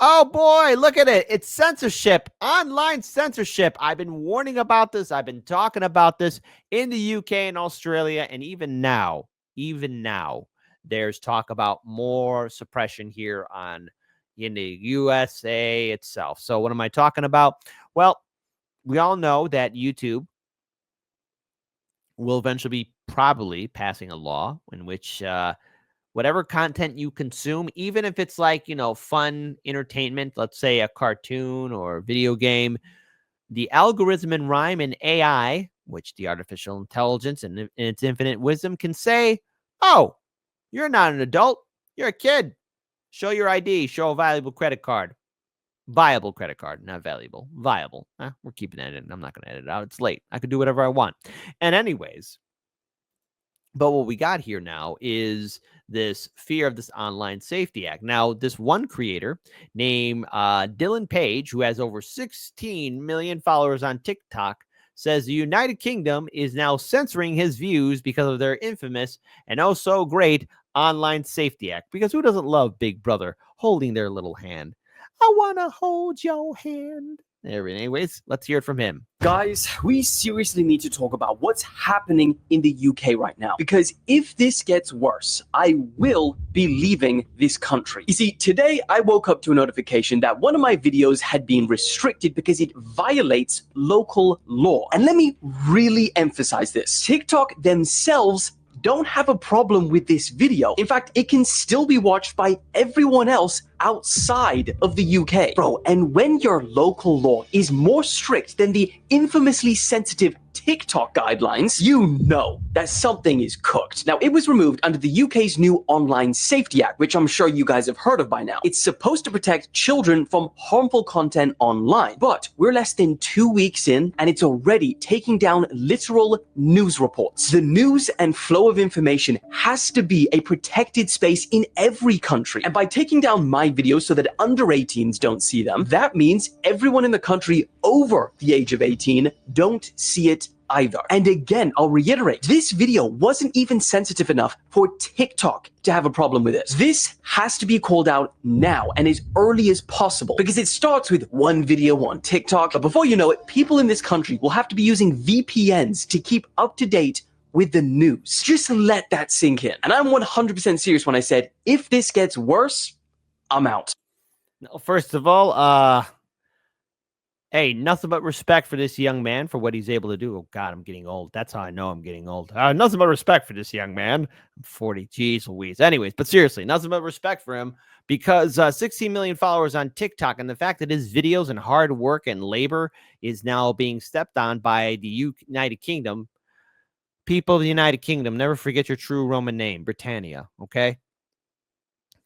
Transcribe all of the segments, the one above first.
Oh boy, look at it. It's censorship, online censorship. I've been warning about this. I've been talking about this in the UK and Australia. And even now, there's talk about more suppression here in the USA itself. So what am I talking about? Well, we all know that YouTube will eventually be probably passing a law in which whatever content you consume, even if it's like, fun entertainment, let's say a cartoon or a video game, the algorithm and rhyme and AI, which the artificial intelligence and its infinite wisdom can say, oh, you're not an adult, you're a kid. Show your ID, show a valuable credit card. Viable credit card, not valuable. Viable. We're keeping that in. I'm not going to edit it out. It's late. I could do whatever I want. And anyways, but what we got here now is this fear of this Online Safety Act. Now, this one creator named Dylan Page, who has over 16 million followers on TikTok, says the United Kingdom is now censoring his views because of their infamous and oh so great Online Safety Act. Because who doesn't love Big Brother holding their little hand? I want to hold your hand. Anyways, let's hear it from him. Guys, we seriously need to talk about what's happening in the UK right now. Because if this gets worse, I will be leaving this country. You see, today I woke up to a notification that one of my videos had been restricted because it violates local law. And let me really emphasize this. TikTok themselves don't have a problem with this video. In fact, it can still be watched by everyone else outside of the UK. Bro, and when your local law is more strict than the infamously sensitive TikTok guidelines, you know that something is cooked. Now, it was removed under the UK's new Online Safety Act, which I'm sure you guys have heard of by now. It's supposed to protect children from harmful content online, but we're less than 2 weeks in, and it's already taking down literal news reports. The news and flow of information has to be a protected space in every country, and by taking down my videos so that under 18s don't see them, that means everyone in the country over the age of 18 don't see it either. And again, I'll reiterate, this video wasn't even sensitive enough for TikTok to have a problem with it. This has to be called out now and as early as possible, because it starts with one video on TikTok, but before you know it, people in this country will have to be using VPNs to keep up to date with the news. Just let that sink in. And I'm 100% serious when I said, if this gets worse, I'm out. Now, first of all, hey, nothing but respect for this young man for what he's able to do. Oh, God, I'm getting old. That's how I know I'm getting old. Nothing but respect for this young man. I'm 40. Jeez Louise. Anyways, but seriously, nothing but respect for him because 16 million followers on TikTok and the fact that his videos and hard work and labor is now being stepped on by the United Kingdom. People of the United Kingdom, never forget your true Roman name, Britannia, okay?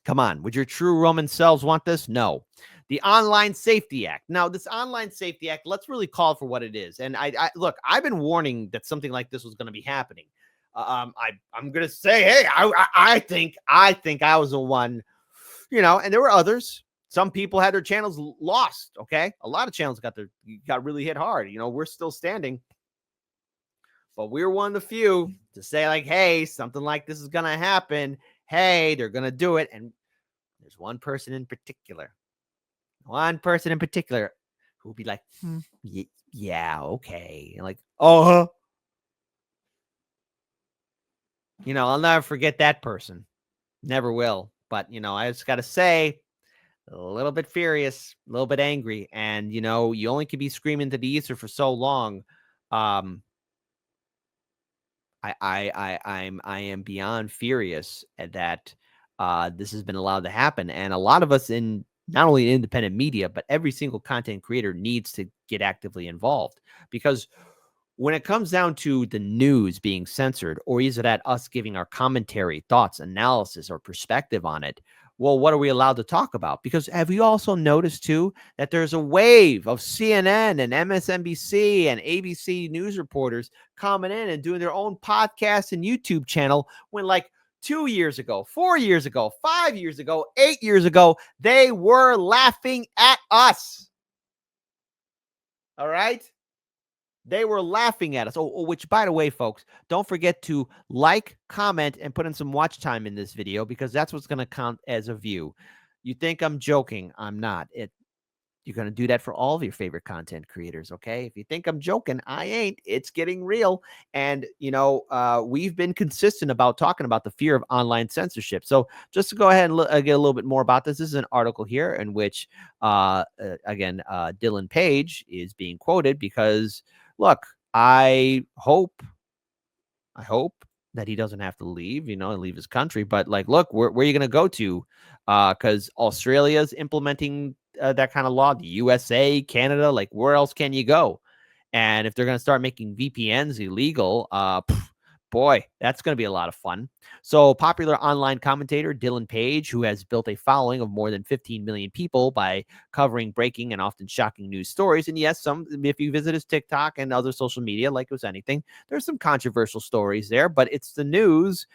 Come on. Would your true Roman selves want this? No. The Online Safety Act. Now, this Online Safety Act, let's really call it for what it is. And I look, I've been warning that something like this was going to be happening. I'm going to say, hey, I think I was the one, and there were others. Some people had their channels lost, okay? A lot of channels got really hit hard. We're still standing. But we're one of the few to say, like, hey, something like this is going to happen. Hey, they're going to do it. And there's one person in particular who will be like, yeah, okay. And like, I'll never forget that person. Never will. But, I just got to say, a little bit furious, a little bit angry. And, you only can be screaming to the ether for so long. I am beyond furious at that this has been allowed to happen. And a lot of us in not only independent media, but every single content creator needs to get actively involved, because when it comes down to the news being censored, or is it at us giving our commentary, thoughts, analysis, or perspective on it? Well, what are we allowed to talk about? Because have you also noticed, too, that there's a wave of CNN and MSNBC and ABC news reporters coming in and doing their own podcast and YouTube channel when, like, 2 years ago, 4 years ago, 5 years ago, 8 years ago, they were laughing at us. All right? They were laughing at us. Oh, which, by the way, folks, don't forget to like, comment, and put in some watch time in this video, because that's what's going to count as a view. You think I'm joking? I'm not. You're going to do that for all of your favorite content creators, okay? If you think I'm joking, I ain't. It's getting real. And, we've been consistent about talking about the fear of online censorship. So just to go ahead and get a little bit more about this, this is an article here in which, Dylan Page is being quoted because, look, I hope that he doesn't have to leave, and leave his country. But like, look, where are you going to go to? Because Australia's implementing that kind of law, the USA, Canada, like where else can you go? And if they're going to start making VPNs illegal, boy, that's going to be a lot of fun. So popular online commentator Dylan Page, who has built a following of more than 15 million people by covering breaking and often shocking news stories. And yes, if you visit his TikTok and other social media, like it was anything, there's some controversial stories there, but it's the news.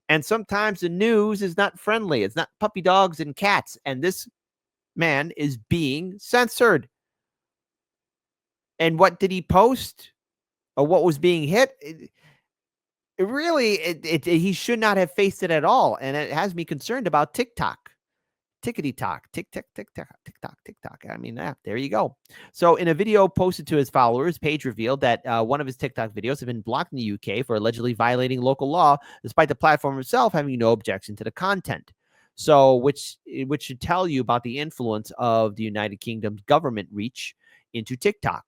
And sometimes the news is not friendly. It's not puppy dogs and cats. And this man is being censored. And what did he post? Or what was being hit? He should not have faced it at all. And it has me concerned about TikTok. Tickety tock, tick, tick, tick, tick, tick, tock, tick, tock. I mean, there you go. So in a video posted to his followers, Page revealed that one of his TikTok videos had been blocked in the UK for allegedly violating local law, despite the platform itself having no objection to the content. So, which should tell you about the influence of the United Kingdom's government reach into TikTok.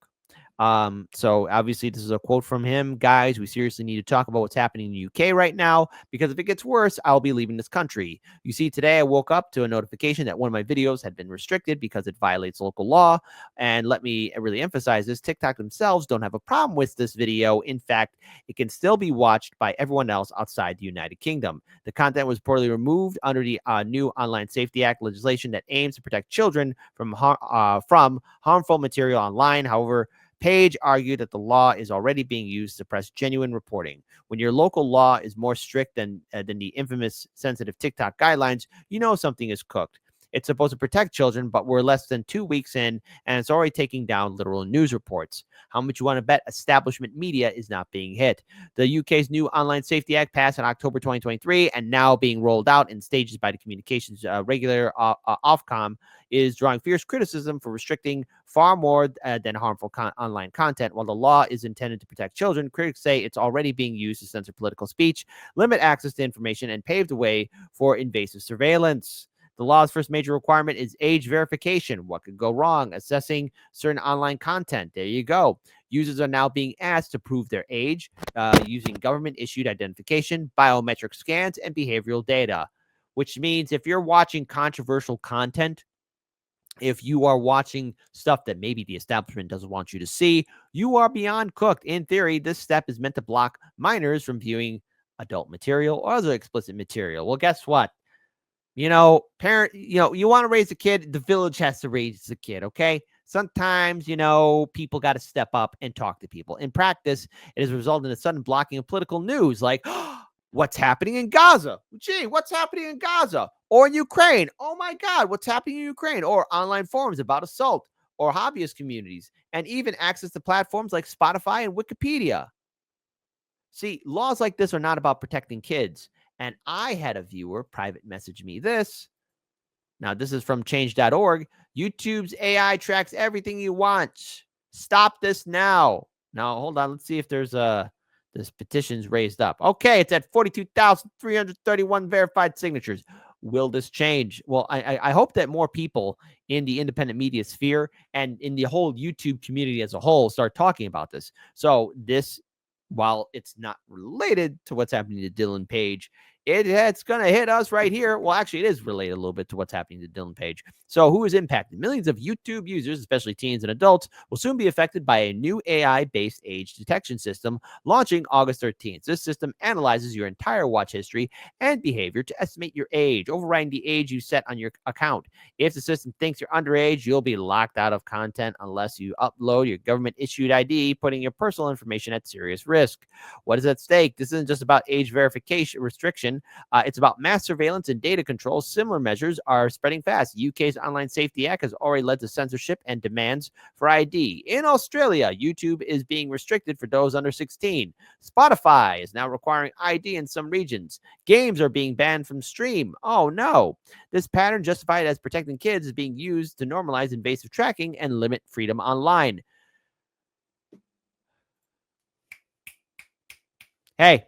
So obviously this is a quote from him. Guys, we seriously need to talk about what's happening in the UK right now, because if it gets worse, I'll be leaving this country. You see, today I woke up to a notification that one of my videos had been restricted because it violates local law. And let me really emphasize this. TikTok themselves don't have a problem with this video. In fact, it can still be watched by everyone else outside the United Kingdom. The content was reportedly removed under the new Online Safety Act legislation that aims to protect children from harmful material online. However, Page argued that the law is already being used to suppress genuine reporting. When your local law is more strict than the infamous sensitive TikTok guidelines, you know something is cooked. It's supposed to protect children, but we're less than 2 weeks in, and it's already taking down literal news reports. How much you want to bet establishment media is not being hit? The UK's new Online Safety Act passed in October 2023 and now being rolled out in stages by the communications regulator Ofcom is drawing fierce criticism for restricting far more than harmful online content. While the law is intended to protect children, critics say it's already being used to censor political speech, limit access to information, and pave the way for invasive surveillance. The law's first major requirement is age verification. What could go wrong? Assessing certain online content. There you go. Users are now being asked to prove their age using government-issued identification, biometric scans, and behavioral data, which means if you're watching controversial content, if you are watching stuff that maybe the establishment doesn't want you to see, you are beyond cooked. In theory, this step is meant to block minors from viewing adult material or other explicit material. Well, guess what? You want to raise a kid, the village has to raise the kid, okay? Sometimes, people got to step up and talk to people. In practice, it has resulted in a sudden blocking of political news, like, what's happening in Gaza? Gee, what's happening in Gaza? Or in Ukraine? Oh my God, what's happening in Ukraine? Or online forums about assault, or hobbyist communities, and even access to platforms like Spotify and Wikipedia. See, laws like this are not about protecting kids. And I had a viewer private message me this. Now, this is from change.org. YouTube's AI tracks everything you want. Stop this now. Now, hold on. Let's see if there's this petition's raised up. Okay, it's at 42,331 verified signatures. Will this change? Well, I hope that more people in the independent media sphere and in the whole YouTube community as a whole start talking about this. So this, while it's not related to what's happening to Dylan Page, it's going to hit us right here. Well, actually, it is related a little bit to what's happening to Dylan Page. So who is impacted? Millions of YouTube users, especially teens and adults, will soon be affected by a new AI-based age detection system launching August 13th. This system analyzes your entire watch history and behavior to estimate your age, overriding the age you set on your account. If the system thinks you're underage, you'll be locked out of content unless you upload your government-issued ID, putting your personal information at serious risk. What is at stake? This isn't just about age verification restriction. suppression. It's about mass surveillance and data control. Similar measures are spreading fast. UK's Online Safety Act has already led to censorship and demands for ID. In Australia, YouTube is being restricted for those under 16. Spotify is now requiring ID in some regions. Games are being banned from stream. Oh no. This pattern, justified as protecting kids, is being used to normalize invasive tracking and limit freedom online. Hey,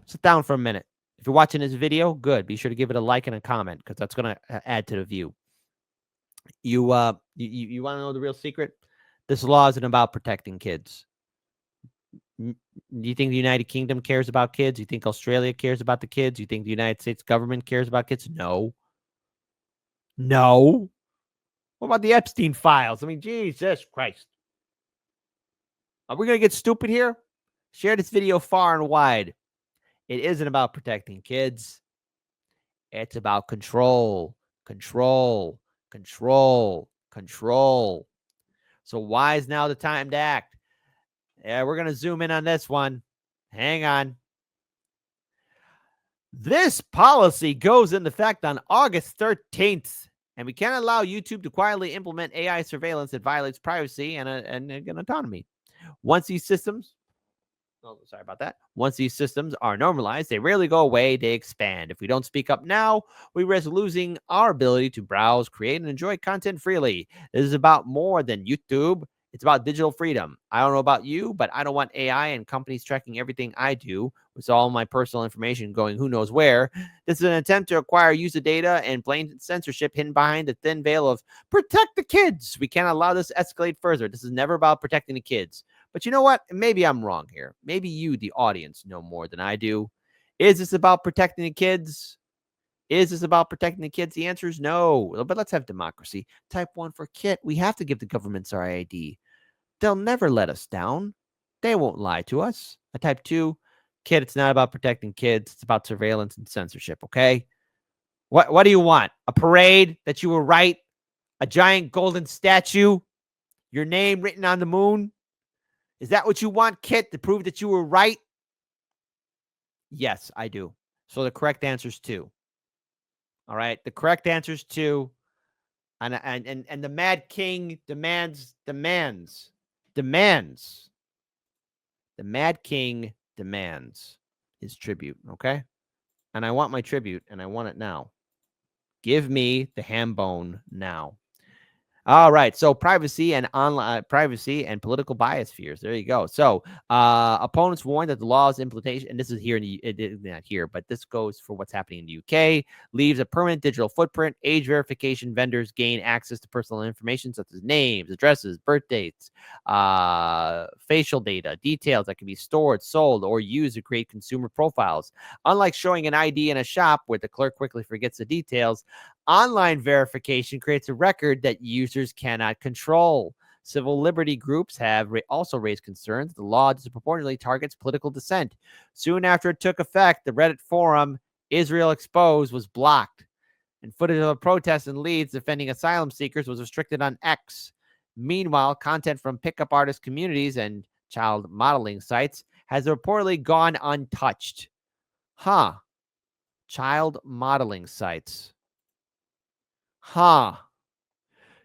sit down for a minute. If you're watching this video, good. Be sure to give it a like and a comment because that's going to add to the view. You want to know the real secret? This law isn't about protecting kids. Do you think the United Kingdom cares about kids? Do you think Australia cares about the kids? Do you think the United States government cares about kids? No. No. What about the Epstein files? I mean, Jesus Christ. Are we going to get stupid here? Share this video far and wide. It isn't about protecting kids. It's about control, control, control, control. So why is now the time to act? Yeah, we're going to zoom in on this one. Hang on. This policy goes into effect on August 13th, and we can't allow YouTube to quietly implement AI surveillance that violates privacy and autonomy. Once these systems are normalized, they rarely go away, they expand. If we don't speak up now, we risk losing our ability to browse, create, and enjoy content freely. This is about more than YouTube. It's about digital freedom. I don't know about you, but I don't want AI and companies tracking everything I do, with all my personal information going who knows where. This is an attempt to acquire user data and blatant censorship hidden behind the thin veil of protect the kids. We can't allow this to escalate further. This is never about protecting the kids. But you know what? Maybe I'm wrong here. Maybe you, the audience, know more than I do. Is this about protecting the kids? Is this about protecting the kids? The answer is no. But let's have democracy. Type 1 for Kit. We have to give the governments our ID. They'll never let us down. They won't lie to us. A type 2, Kit, it's not about protecting kids. It's about surveillance and censorship, okay? What do you want? A parade that you were right? A giant golden statue? Your name written on the moon? Is that what you want, Kit, to prove that you were right? Yes, I do. So the correct answer is 2. All right, the correct answer is 2. And the Mad King demands. The Mad King demands his tribute, okay? And I want my tribute, and I want it now. Give me the ham bone now. All right, so privacy and political bias fears. There you go. So opponents warn that the law's implementation, and this is here not here, but this goes for what's happening in the UK, leaves a permanent digital footprint. Age verification vendors gain access to personal information such as names, addresses, birth dates, facial data, details that can be stored, sold, or used to create consumer profiles. Unlike showing an ID in a shop where the clerk quickly forgets the details, online verification creates a record that users cannot control. Civil liberty groups have also raised concerns the law disproportionately targets political dissent. Soon after it took effect, the Reddit forum Israel Exposed was blocked, and footage of a protest in Leeds defending asylum seekers was restricted on X. Meanwhile, content from pickup artist communities and child modeling sites has reportedly gone untouched. Child modeling sites.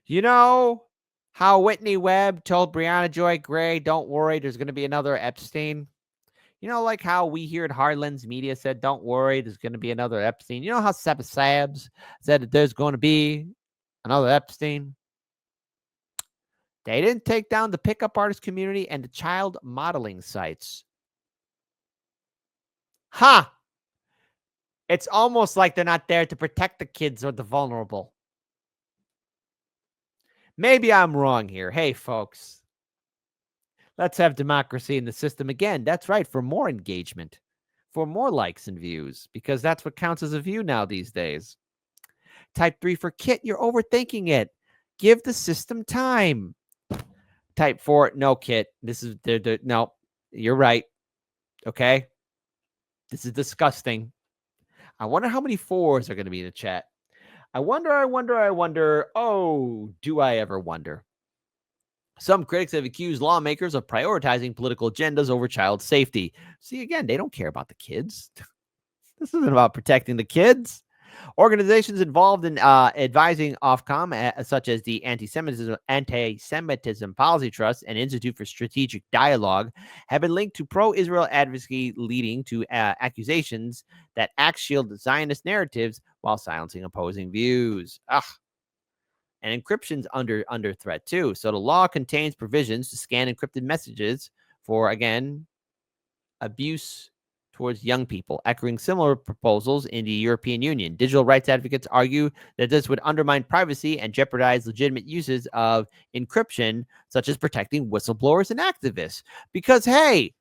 You know how Whitney Webb told Brianna Joy Gray, don't worry, there's going to be another Epstein? You know, like how we here at Hardlands Media said, don't worry, there's going to be another Epstein. You know how Sabs said that there's going to be another Epstein? They didn't take down the pickup artist community and the child modeling sites. It's almost like they're not there to protect the kids or the vulnerable. Maybe I'm wrong here. Hey, folks, let's have democracy in the system again. That's right, for more engagement, for more likes and views, because that's what counts as a view now these days. Type 3 for Kit, you're overthinking it. Give the system time. Type 4, no, Kit. This is, no, you're right. Okay? This is disgusting. I wonder how many 4s are going to be in the chat. I wonder. Oh, do I ever wonder? Some critics have accused lawmakers of prioritizing political agendas over child safety. See, again, they don't care about the kids. This isn't about protecting the kids. Organizations involved in advising Ofcom, such as the Anti-Semitism Policy Trust and Institute for Strategic Dialogue, have been linked to pro-Israel advocacy, leading to accusations that acts shield Zionist narratives while silencing opposing views. Ugh. And encryption's under threat too. So the law contains provisions to scan encrypted messages for, again, abuse towards young people, echoing similar proposals in the European Union. Digital rights advocates argue that this would undermine privacy and jeopardize legitimate uses of encryption, such as protecting whistleblowers and activists. Because, hey,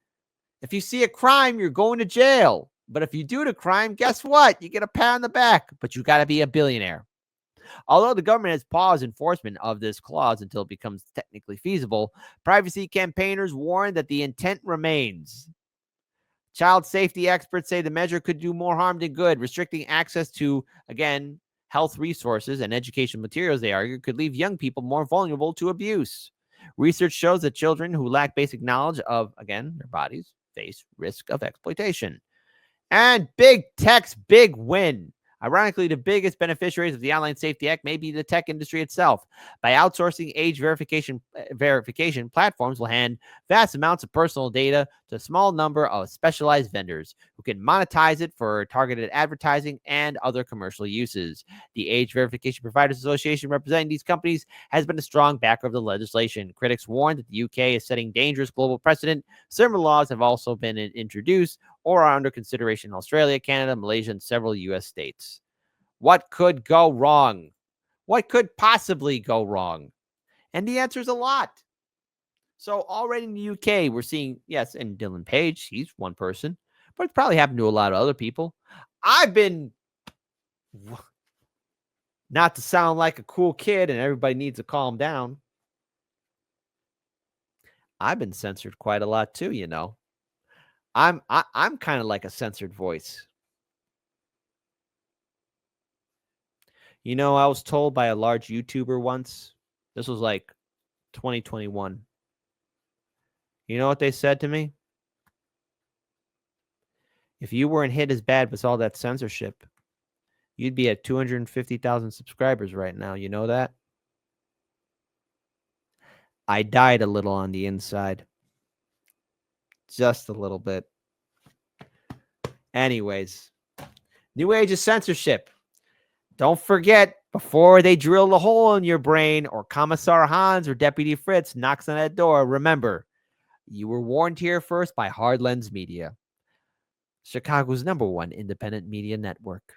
if you see a crime, you're going to jail. But if you do the crime, guess what? You get a pat on the back, but you got to be a billionaire. Although the government has paused enforcement of this clause until it becomes technically feasible, privacy campaigners warn that the intent remains. Child safety experts say the measure could do more harm than good, restricting access to, again, health resources and education materials, they argue, could leave young people more vulnerable to abuse. Research shows that children who lack basic knowledge of, again, their bodies face risk of exploitation. And big tech's big win. Ironically, the biggest beneficiaries of the Online Safety Act may be the tech industry itself. By outsourcing age verification, platforms will hand vast amounts of personal data to a small number of specialized vendors who can monetize it for targeted advertising and other commercial uses. The Age Verification Providers Association representing these companies has been a strong backer of the legislation. Critics warn that the UK is setting dangerous global precedent. Similar laws have also been introduced or are under consideration in Australia, Canada, Malaysia, and several U.S. states. What could go wrong? What could possibly go wrong? And the answer is a lot. So already in the UK, we're seeing, yes, and Dylan Page, he's one person, but it's probably happened to a lot of other people. I've been, not to sound like a cool kid and everybody needs to calm down, I've been censored quite a lot too, you know. I'm kind of like a censored voice. You know, I was told by a large YouTuber once, this was like 2021. You know what they said to me? If you weren't hit as bad with all that censorship, you'd be at 250,000 subscribers right now. You know that? I died a little on the inside. Just a little bit. Anyways, new age of censorship. Don't forget, before they drill the hole in your brain or Commissar Hans or Deputy Fritz knocks on that door, remember, you were warned here first by Hard Lens Media, Chicago's #1 independent media network.